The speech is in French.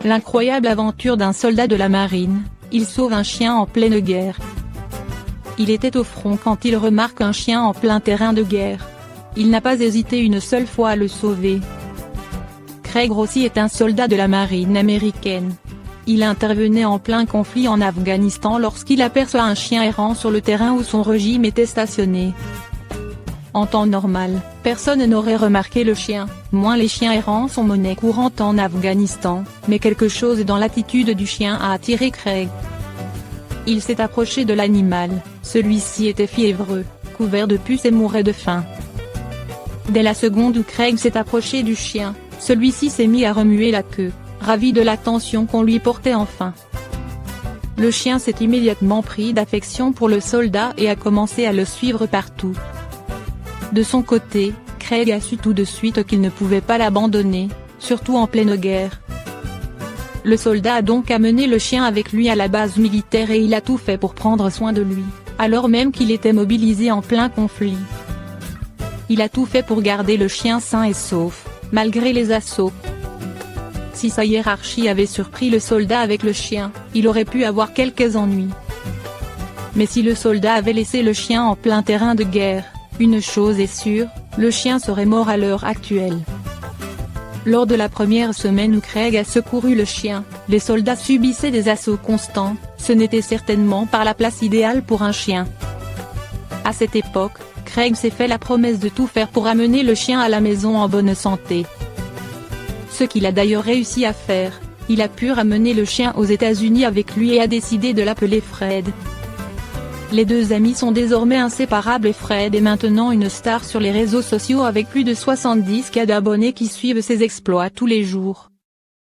L'incroyable aventure d'un soldat de la marine, il sauve un chien en pleine guerre. Il était au front quand il remarque un chien en plein terrain de guerre. Il n'a pas hésité une seule fois à le sauver. Craig Rossi est un soldat de la marine américaine. Il intervenait en plein conflit en Afghanistan lorsqu'il aperçoit un chien errant sur le terrain où son régime était stationné. En temps normal, personne n'aurait remarqué le chien, moins les chiens errants sont monnaie courante en Afghanistan, mais quelque chose dans l'attitude du chien a attiré Craig. Il s'est approché de l'animal, celui-ci était fiévreux, couvert de puces et mourait de faim. Dès la seconde où Craig s'est approché du chien, celui-ci s'est mis à remuer la queue, ravi de l'attention qu'on lui portait enfin. Le chien s'est immédiatement pris d'affection pour le soldat et a commencé à le suivre partout. De son côté, Craig a su tout de suite qu'il ne pouvait pas l'abandonner, surtout en pleine guerre. Le soldat a donc amené le chien avec lui à la base militaire et il a tout fait pour prendre soin de lui, alors même qu'il était mobilisé en plein conflit. Il a tout fait pour garder le chien sain et sauf, malgré les assauts. Si sa hiérarchie avait surpris le soldat avec le chien, il aurait pu avoir quelques ennuis. Mais si le soldat avait laissé le chien en plein terrain de guerre, une chose est sûre, le chien serait mort à l'heure actuelle. Lors de la première semaine où Craig a secouru le chien, les soldats subissaient des assauts constants, ce n'était certainement pas la place idéale pour un chien. À cette époque, Craig s'est fait la promesse de tout faire pour amener le chien à la maison en bonne santé. Ce qu'il a d'ailleurs réussi à faire, il a pu ramener le chien aux États-Unis avec lui et a décidé de l'appeler Fred. Les deux amis sont désormais inséparables et Fred est maintenant une star sur les réseaux sociaux avec plus de 70 000 d'abonnés qui suivent ses exploits tous les jours.